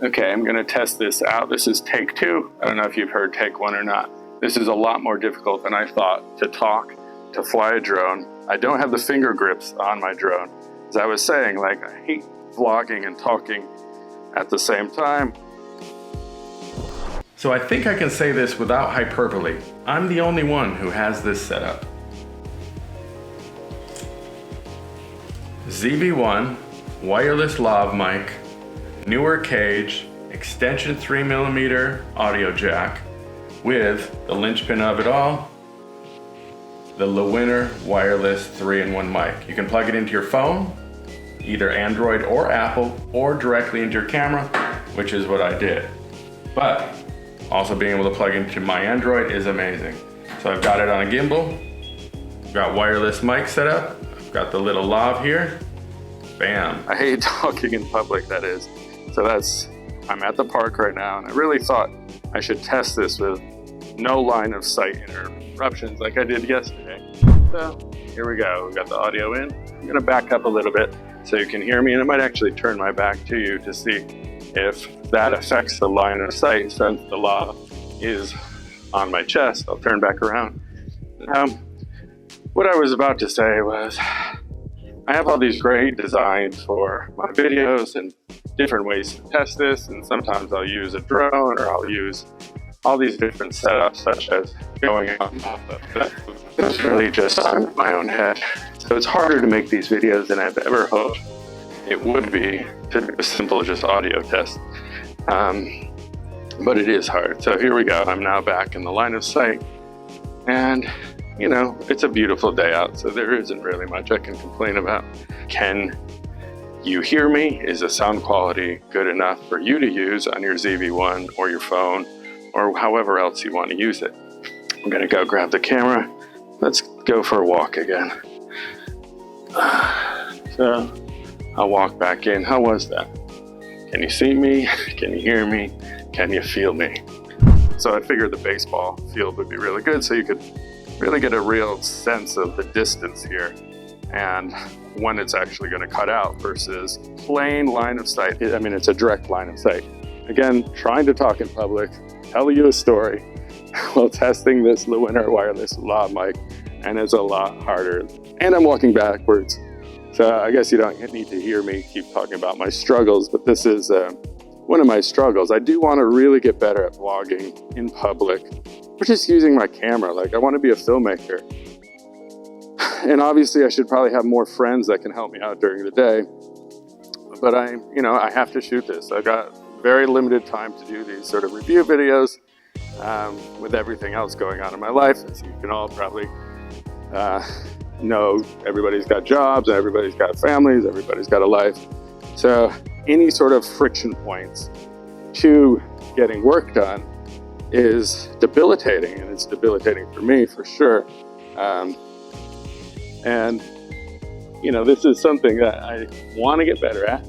Okay, I'm gonna test this out. This is take 2. I don't know if you've heard take 1 or not. This is a lot more difficult than I thought to talk, to fly a drone. I don't have the finger grips on my drone. As I was saying, like, I hate vlogging and talking at the same time. So I think I can say this without hyperbole. I'm the only one who has this setup. ZV1, wireless lav mic, Neewer cage, extension 3mm audio jack, with the linchpin of it all, the Lewinner wireless 3-in-1 mic. You can plug it into your phone, either Android or Apple, or directly into your camera, which is what I did. But also being able to plug into my Android is amazing. So I've got it on a gimbal, I've got wireless mic set up, I've got the little lav here, bam. I hate talking in public, that is. So I'm at the park right now, and I really thought I should test this with no line of sight interruptions like I did yesterday. So here we go, we've got the audio in. I'm gonna back up a little bit so you can hear me, and I might actually turn my back to you to see if that affects the line of sight since the lav is on my chest. I'll turn back around. What I was about to say was, I have all these great designs for my videos and different ways to test this, and sometimes I'll use a drone or I'll use all these different setups, such as going on Movo. But it's really just in my own head. So it's harder to make these videos than I've ever hoped it would be to do a simple just audio test. But it is hard. So here we go. I'm now back in the line of sight, and you know, it's a beautiful day out, so there isn't really much I can complain about. Can you hear me? Is the sound quality good enough for you to use on your ZV1 or your phone, or however else you want to use it? I'm gonna go grab the camera. Let's go for a walk again. So I'll walk back in. How was that? Can you see me? Can you hear me? Can you feel me? So I figured the baseball field would be really good, so you could really get a real sense of the distance here and when it's actually going to cut out versus plain line of sight. I mean, it's a direct line of sight. Again, trying to talk in public, tell you a story while testing this Lewinner wireless lav mic, and it's a lot harder. And I'm walking backwards, so I guess you don't need to hear me keep talking about my struggles, but this is one of my struggles. I do want to really get better at vlogging in public, or just using my camera. Like, I want to be a filmmaker. And obviously I should probably have more friends that can help me out during the day. But I have to shoot this. I've got very limited time to do these sort of review videos with everything else going on in my life. As you can all probably know, everybody's got jobs, and everybody's got families, everybody's got a life. So any sort of friction points to getting work done is debilitating, and it's debilitating for me for sure. And you know, this is something that I want to get better at.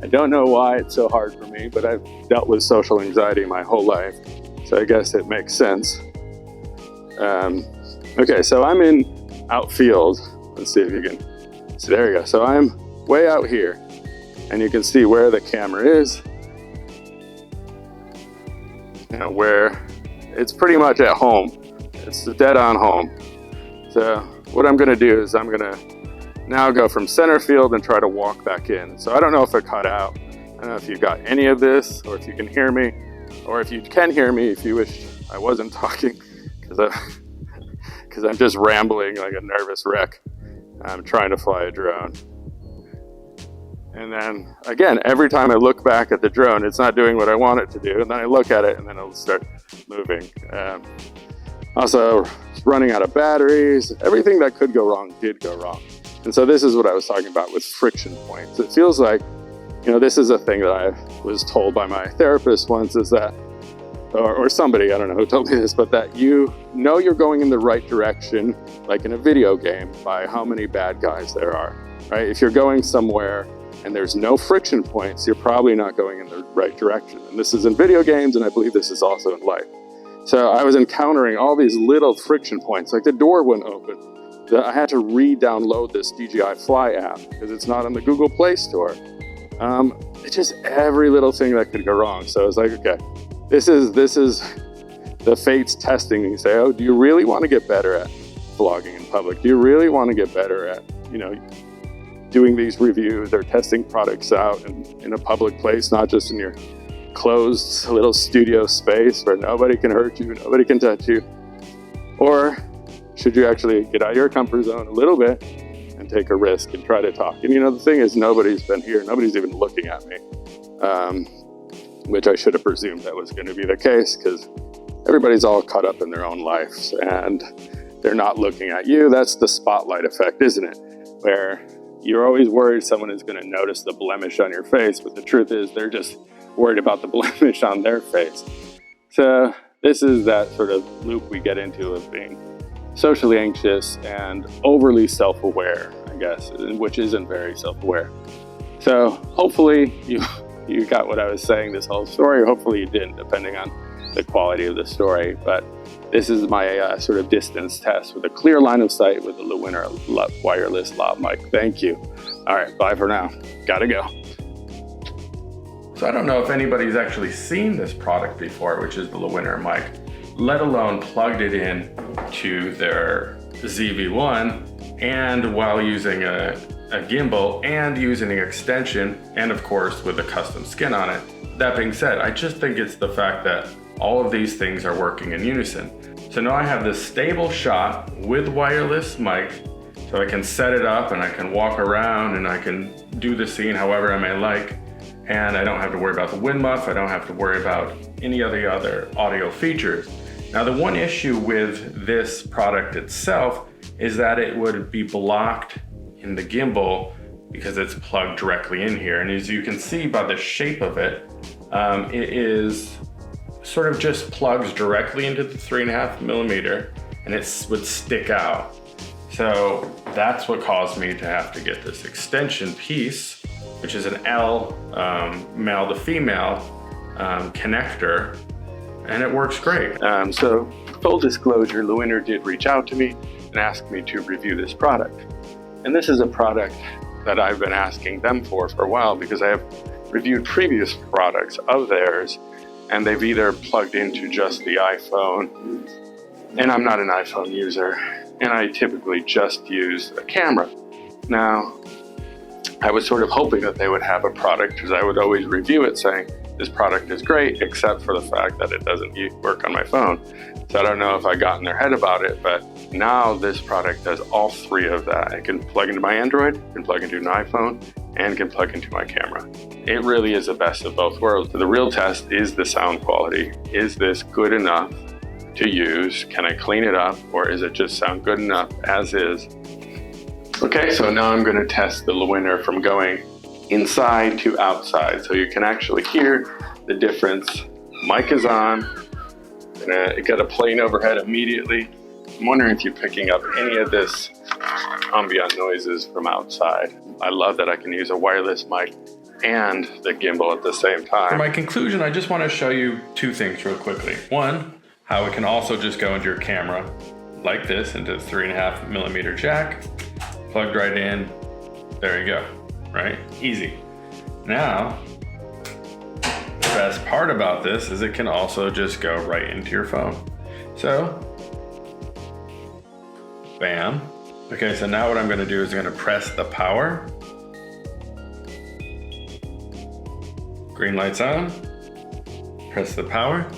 I don't know why it's so hard for me, but I've dealt with social anxiety my whole life, so I guess it makes sense. Okay, so I'm in outfield. Let's see if you can. So there you go. So I'm way out here, and you can see where the camera is. You know, where it's pretty much at home. It's dead on home. So what I'm gonna do is I'm gonna now go from center field and try to walk back in. So I don't know if it cut out. I don't know if you got any of this, or if you can hear me, or if you can hear me, if you wish I wasn't talking, because I'm just rambling like a nervous wreck. I'm trying to fly a drone. And then again, every time I look back at the drone, it's not doing what I want it to do. And then I look at it and then it'll start moving. Also, running out of batteries. Everything that could go wrong did go wrong. And so this is what I was talking about with friction points. It feels like, you know, this is a thing that I was told by my therapist once, is that, or somebody, I don't know who told me this, but that you know you're going in the right direction, like in a video game, by how many bad guys there are, right? If you're going somewhere and there's no friction points, you're probably not going in the right direction. And this is in video games, and I believe this is also in life. So I was encountering all these little friction points, like the door wouldn't open. I had to re-download this DJI Fly app because it's not on the Google Play Store. It's just every little thing that could go wrong. So it's like, okay, this is the fates testing me. Say, oh, do you really want to get better at vlogging in public? Do you really want to get better at, you know, doing these reviews or testing products out in a public place, not just in your closed little studio space where nobody can hurt you, nobody can touch you? Or should you actually get out of your comfort zone a little bit and take a risk and try to talk? And you know, the thing is, nobody's been here, nobody's even looking at me, which I should have presumed that was going to be the case, because everybody's all caught up in their own lives and they're not looking at you. That's the spotlight effect, isn't it? Where you're always worried someone is going to notice the blemish on your face, but the truth is they're just worried about the blemish on their face. So this is that sort of loop we get into of being socially anxious and overly self-aware, I guess, which isn't very self-aware. So hopefully you got what I was saying this whole story, or hopefully you didn't, depending on the quality of the story. But this is my sort of distance test with a clear line of sight with the Lewinner wireless lav mic. Thank you. All right, bye for now. Gotta go. So I don't know if anybody's actually seen this product before, which is the Lewinner mic, let alone plugged it in to their ZV1, and while using a gimbal and using an extension, and of course with a custom skin on it. That being said, I just think it's the fact that all of these things are working in unison. So now I have this stable shot with wireless mic, so I can set it up and I can walk around and I can do the scene however I may like, and I don't have to worry about the wind muff, I don't have to worry about any of the other audio features. Now the one issue with this product itself is that it would be blocked in the gimbal because it's plugged directly in here. And as you can see by the shape of it, it is sort of just plugs directly into the 3.5mm, and it would stick out. So that's what caused me to have to get this extension piece, which is an L male to female connector, and it works great. So full disclosure, Lewinner did reach out to me and ask me to review this product. And this is a product that I've been asking them for a while, because I have reviewed previous products of theirs and they've either plugged into just the iPhone, and I'm not an iPhone user, and I typically just use a camera. Now, I was sort of hoping that they would have a product, because I would always review it saying, this product is great, except for the fact that it doesn't work on my phone. So I don't know if I got in their head about it, but now this product does all three of that. It can plug into my Android, it can plug into an iPhone, and can plug into my camera. It really is the best of both worlds. The real test is the sound quality. Is this good enough to use? Can I clean it up, or is it just sound good enough as is? Okay, so now I'm gonna test the Lewinner from going inside to outside, so you can actually hear the difference. Mic is on, and it got a plane overhead immediately. I'm wondering if you're picking up any of this ambient noises from outside. I love that I can use a wireless mic and the gimbal at the same time. For my conclusion, I just want to show you two things real quickly. One, how it can also just go into your camera like this, into the 3.5mm jack, plugged right in, there you go, right? Easy. Now, the best part about this is it can also just go right into your phone. So, bam. Okay, so now what I'm gonna do is I'm gonna press the power. Green light's on. Press the power.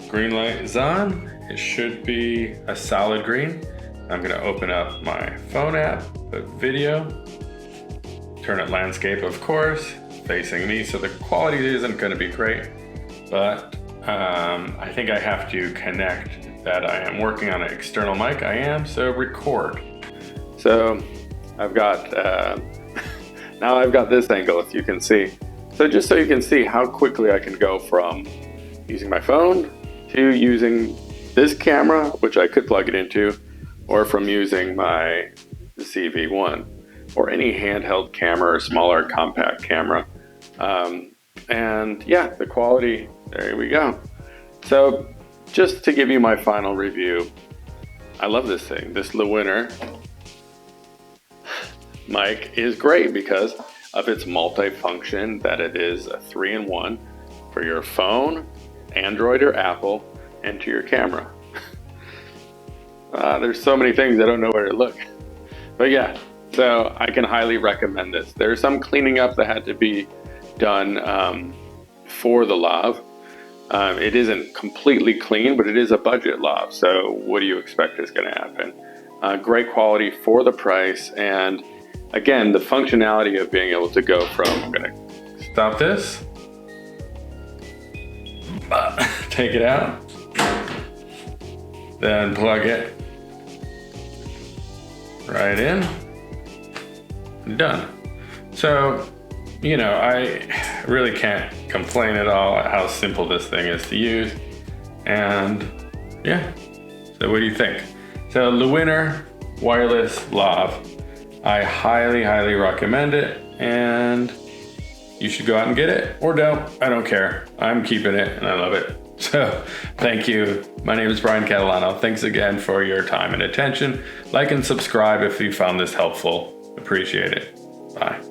Green light is on. It should be a solid green. I'm gonna open up my phone app, put video, turn it landscape, of course, facing me, so the quality isn't gonna be great, but I think I have to connect that I am working on an external mic. I am, so record. So I've got, now I've got this angle, if you can see. So just so you can see how quickly I can go from using my phone to using this camera, which I could plug it into, or from using my ZV1 or any handheld camera or smaller compact camera. And yeah, the quality, there we go. So just to give you my final review, I love this thing. This Lewinner mic is great because of its multifunction that it is a 3-in-1 for your phone, Android or Apple, and to your camera. There's so many things I don't know where to look. But yeah, so I can highly recommend this. There's some cleaning up that had to be done for the Lav. It isn't completely clean, but it is a budget Lav, so what do you expect is going to happen? Great quality for the price, and again, the functionality of being able to go from, I'm going to stop this, take it out, then plug it right in, done. So, you know, I really can't complain at all at how simple this thing is to use. And yeah, so what do you think? So Lewinner wireless Lav, I highly, highly recommend it, and you should go out and get it, or don't, I don't care. I'm keeping it and I love it. So thank you. My name is Brian Catalano. Thanks again for your time and attention. Like and subscribe if you found this helpful. Appreciate it. Bye.